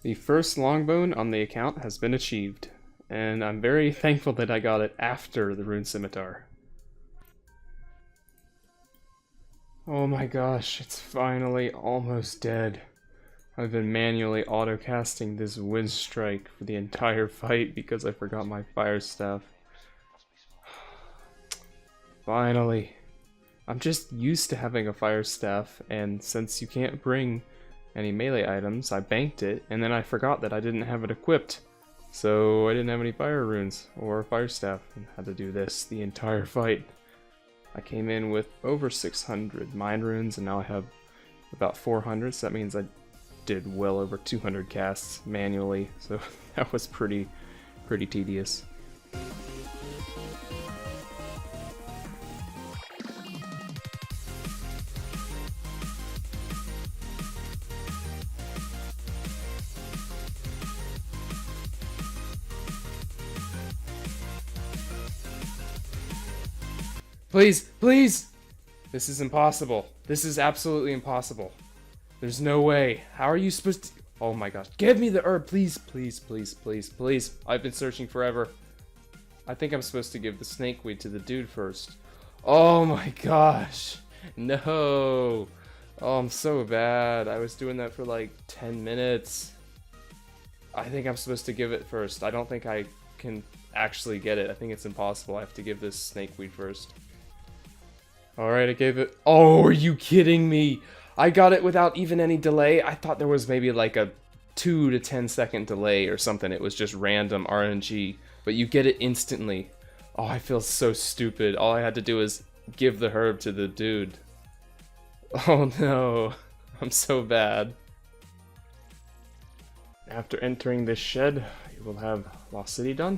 The first longbone on the account has been achieved, and I'm very thankful that I got it after the rune scimitar. Oh my gosh, it's finally almost dead. I've been manually auto-casting this Wind Strike for the entire fight because I forgot my fire staff. Finally. I'm just used to having a fire staff, and since you can't bring any melee items, I banked it, and then I forgot that I didn't have it equipped. So I didn't have any fire runes or fire staff, and had to do this the entire fight. I came in with over 600 mind runes, and now I have about 400, so that means I did well over 200 casts manually, so that was pretty tedious. Please, please! This is impossible. This is absolutely impossible. There's no way. How are you supposed to... Oh my gosh. Give me the herb, please, please, please, please, please. I've been searching forever. I think I'm supposed to give the snakeweed to the dude first. Oh my gosh. No. Oh, I'm so bad. I was doing that for like 10 minutes. I think I'm supposed to give it first. I don't think I can actually get it. I think it's impossible. I have to give this snakeweed first. Alright, I gave it... Oh, are you kidding me? I got it without even any delay. I thought there was maybe like a 2 to 10 second delay or something. It was just random RNG, but you get it instantly. Oh, I feel so stupid. All I had to do is give the herb to the dude. Oh no, I'm so bad. After entering this shed, you will have Lost City done.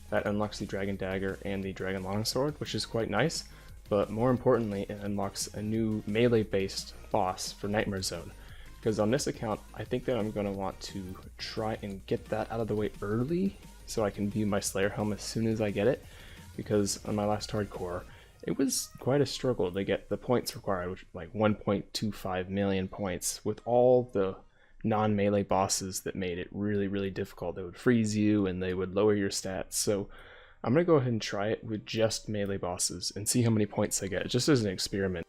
That unlocks the Dragon Dagger and the Dragon Longsword, which is quite nice. But more importantly, it unlocks a new melee-based boss for Nightmare Zone. Because on this account, I think that I'm going to want to try and get that out of the way early, so I can view my Slayer Helm as soon as I get it. Because on my last hardcore, it was quite a struggle to get the points required, which like 1.25 million points, with all the non-melee bosses that made it really difficult. They would freeze you and they would lower your stats. So I'm going to go ahead and try it with just melee bosses and see how many points I get, just as an experiment.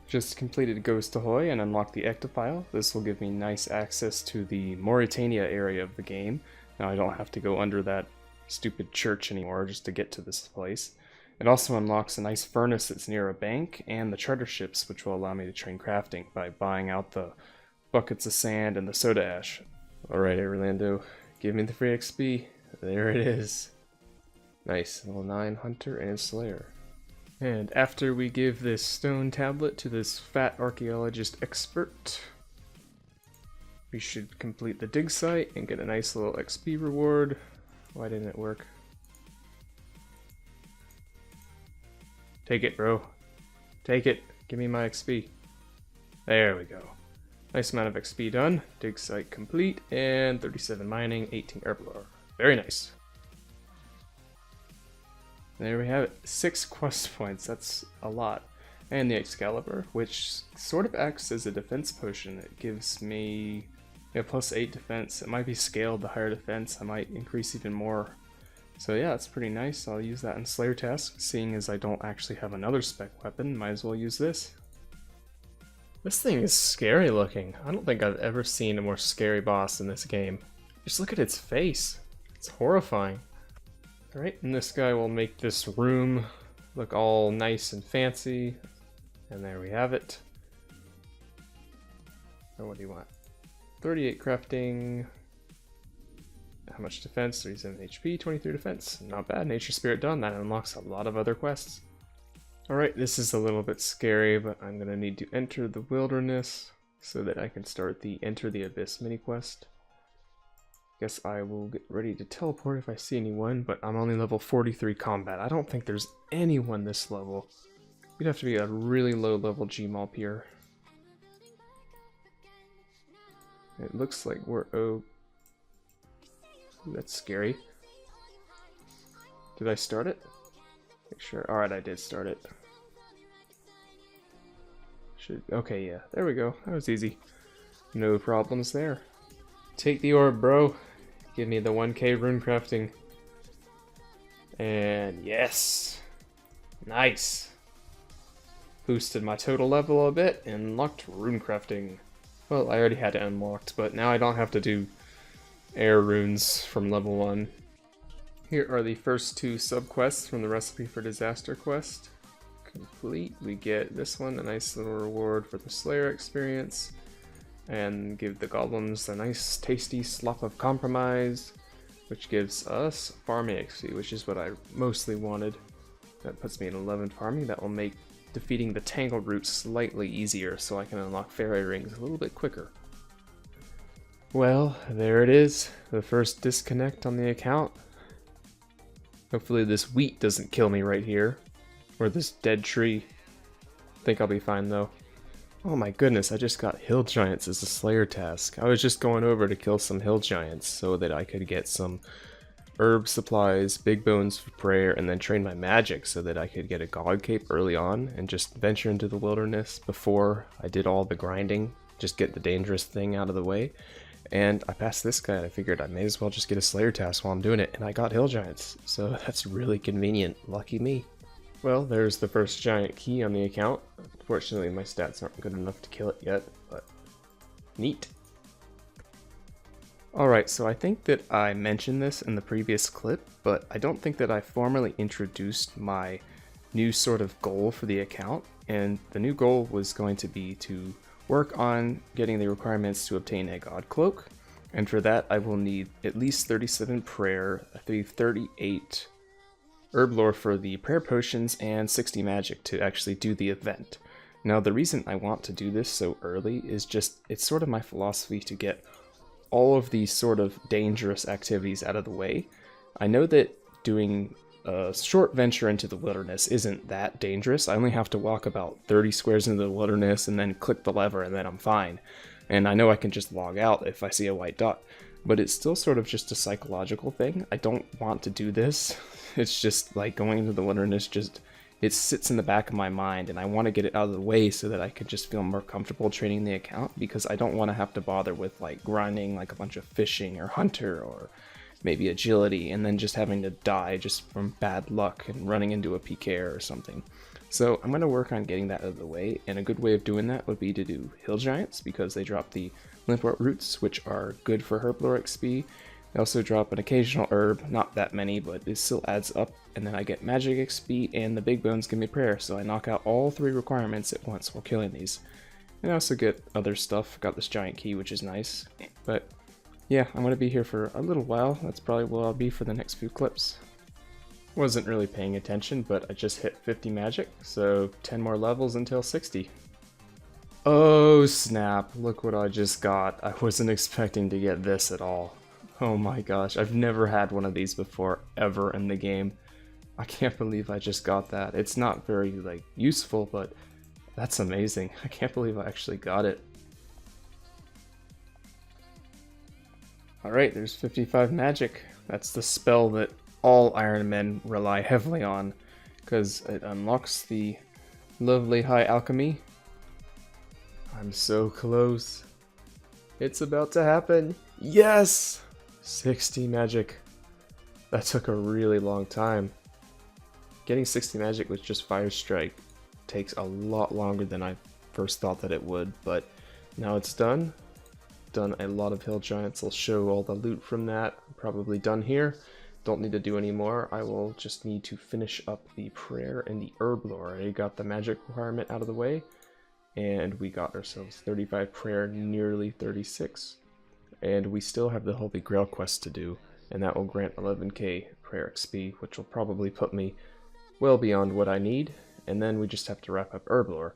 Just completed Ghost Ahoy and unlocked the Ectopile. This will give me nice access to the Mauritania area of the game. Now I don't have to go under that stupid church anymore just to get to this place. It also unlocks a nice furnace that's near a bank and the charter ships, which will allow me to train crafting by buying out the buckets of sand and the soda ash. Alright, Orlando, give me the free XP. There it is. Nice, level 9 Hunter and Slayer. And after we give this stone tablet to this fat archaeologist expert, we should complete the dig site and get a nice little XP reward. Why didn't it work? Take it, bro. Take it. Give me my XP. There we go. Nice amount of XP done. Dig site complete, and 37 mining, 18 herblore. Very nice. There we have it. 6 quest points. That's a lot. And the Excalibur, which sort of acts as a defense potion. It gives me plus 8 defense. It might be scaled to higher defense. I might increase even more. So yeah, it's pretty nice. I'll use that in Slayer task. Seeing as I don't actually have another spec weapon, might as well use this. This thing is scary looking. I don't think I've ever seen a more scary boss in this game. Just look at its face. It's horrifying. Alright, and this guy will make this room look all nice and fancy. And there we have it. And what do you want? 38 crafting. How much defense? 37 HP, 23 defense. Not bad. Nature Spirit done. That unlocks a lot of other quests. Alright, this is a little bit scary, but I'm going to need to enter the wilderness so that I can start the Enter the Abyss mini quest. Guess I will get ready to teleport if I see anyone, but I'm only level 43 combat. I don't think there's anyone this level. You'd have to be a really low level Gmop here. It looks like we're... Oh. That's scary. Did I start it? Make sure. Alright, I did start it. Okay, yeah. There we go. That was easy. No problems there. Take the orb, bro. Give me the 1k rune crafting. And yes. Nice. Boosted my total level a bit and unlocked rune crafting. Well, I already had it unlocked, but now I don't have to do air runes from level 1. Here are the first 2 subquests from the Recipe for Disaster quest. Complete. We get this one, a nice little reward for the Slayer experience, and give the goblins a nice tasty slop of compromise, which gives us farming XP, which is what I mostly wanted. That puts me in 11 farming. That will make defeating the tangled route slightly easier, so I can unlock fairy rings a little bit quicker. Well, there it is, the first disconnect on the account. Hopefully this wheat doesn't kill me right here. Or this dead tree. I think I'll be fine though. Oh my goodness, I just got hill giants as a slayer task. I was just going over to kill some hill giants so that I could get some herb supplies, big bones for prayer, and then train my magic so that I could get a god cape early on and just venture into the wilderness before I did all the grinding. Just get the dangerous thing out of the way. And I passed this guy and I figured I may as well just get a slayer task while I'm doing it, and I got hill giants. So that's really convenient. Lucky me. Well, there's the first giant key on the account. Unfortunately, my stats aren't good enough to kill it yet, but neat. Alright, so I think that I mentioned this in the previous clip, but I don't think that I formally introduced my new sort of goal for the account, and the new goal was going to be to work on getting the requirements to obtain a god cloak, and for that I will need at least 37 prayer, 38 herb lore for the prayer potions, and 60 magic to actually do the event. Now the reason I want to do this so early is just, it's sort of my philosophy to get all of these sort of dangerous activities out of the way. I know that doing a short venture into the wilderness isn't that dangerous. I only have to walk about 30 squares into the wilderness and then click the lever and then I'm fine. And I know I can just log out if I see a white dot. But it's still sort of just a psychological thing. I don't want to do this. It's just like going into the wilderness, just it sits in the back of my mind and I want to get it out of the way so that I can just feel more comfortable training the account, because I don't want to have to bother with like grinding like a bunch of fishing or hunter or maybe agility and then just having to die just from bad luck and running into a PK or something. So I'm going to work on getting that out of the way, and a good way of doing that would be to do hill giants because they drop the limpwort roots, which are good for herb lore XP. They also drop an occasional herb, not that many, but it still adds up, and then I get magic XP, and the big bones give me prayer, so I knock out all 3 requirements at once while killing these. And I also get other stuff. Got this giant key, which is nice. But yeah, I'm going to be here for a little while. That's probably where I'll be for the next few clips. Wasn't really paying attention, but I just hit 50 magic, so 10 more levels until 60. Oh snap, look what I just got. I wasn't expecting to get this at all. Oh my gosh, I've never had one of these before, ever in the game. I can't believe I just got that. It's not very, like, useful, but that's amazing. I can't believe I actually got it. Alright, there's 55 magic. That's the spell that all Ironmen rely heavily on, because it unlocks the lovely high alchemy. I'm so close. It's about to happen. Yes! 60 magic. That took a really long time. Getting 60 magic with just Fire Strike takes a lot longer than I first thought that it would, but now it's done. Done a lot of hill giants. I'll show all the loot from that. Probably done here. Don't need to do any more. I will just need to finish up the prayer and the herb lore. I already got the magic requirement out of the way, and we got ourselves 35 prayer, nearly 36. And we still have the Holy Grail quest to do, and that will grant 11k prayer XP, which will probably put me well beyond what I need, and then we just have to wrap up herb lore.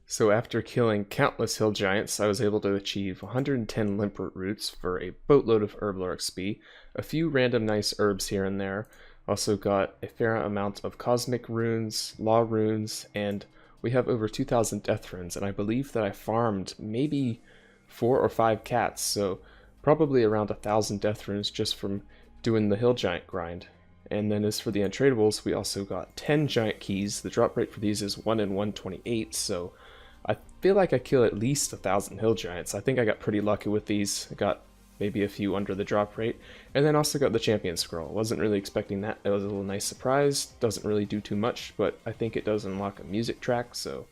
So after killing countless hill giants, I was able to achieve 110 limpwort roots for a boatload of herb lore XP, a few random nice herbs here and there, also got a fair amount of cosmic runes, law runes, and we have over 2,000 death runes, and I believe that I farmed maybe 4 or 5 cats, so probably around 1,000 death runes just from doing the hill giant grind. And then as for the untradables, we also got 10 giant keys. The drop rate for these is 1 in 128, so I feel like I kill at least 1,000 hill giants. I think I got pretty lucky with these. I got maybe a few under the drop rate. And then also got the champion scroll. Wasn't really expecting that. It was a little nice surprise. Doesn't really do too much, but I think it does unlock a music track, so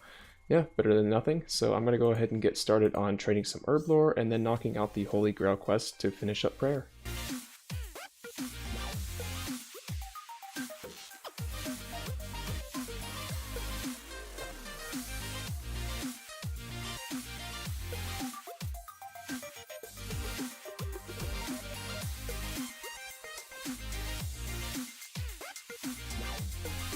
yeah, better than nothing. So I'm going to go ahead and get started on trading some herb lore and then knocking out the Holy Grail quest to finish up prayer.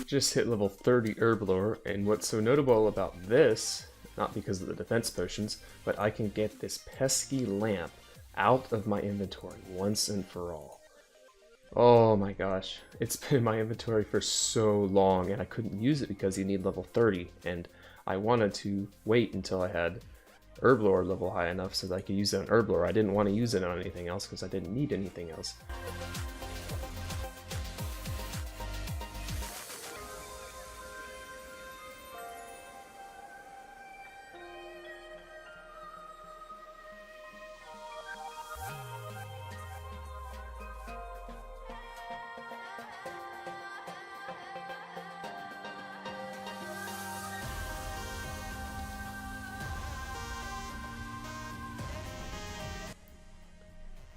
Just hit level 30 herb lore, and what's so notable about this, not because of the defense potions, but I can get this pesky lamp out of my inventory once and for all. Oh my gosh, it's been in my inventory for so long and I couldn't use it because you need level 30, and I wanted to wait until I had herb lore level high enough so that I could use it on herb lore. I didn't want to use it on anything else because I didn't need anything else.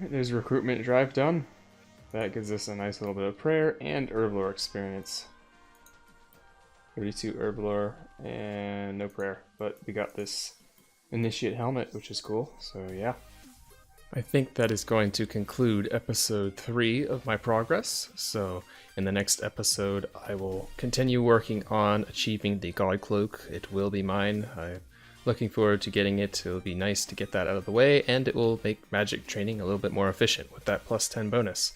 There's recruitment drive done. That gives us a nice little bit of prayer and herb lore experience. 32 herb lore and no prayer, but we got this initiate helmet, which is cool, so yeah. I think that is going to conclude episode 3 of my progress. So in the next episode, I will continue working on achieving the God Cloak. It will be mine. I'm looking forward to getting it. It'll be nice to get that out of the way, and it will make magic training a little bit more efficient with that plus 10 bonus.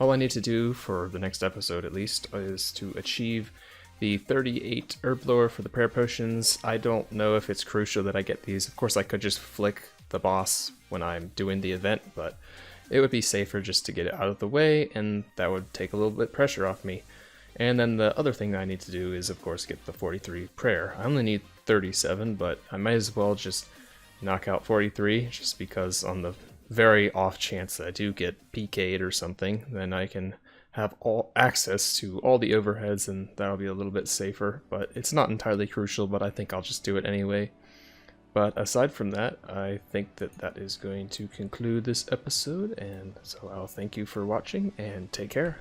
All I need to do for the next episode at least is to achieve the 38 herb lore for the prayer potions. I don't know if it's crucial that I get these. Of course I could just flick the boss when I'm doing the event, but it would be safer just to get it out of the way, and that would take a little bit of pressure off me. And then the other thing that I need to do is, of course, get the 43 prayer. I only need 37, but I might as well just knock out 43, just because on the very off chance that I do get PK'd or something, then I can have all access to all the overheads, and that'll be a little bit safer. But it's not entirely crucial, but I think I'll just do it anyway. But aside from that, I think that that is going to conclude this episode, and so I'll thank you for watching, and take care.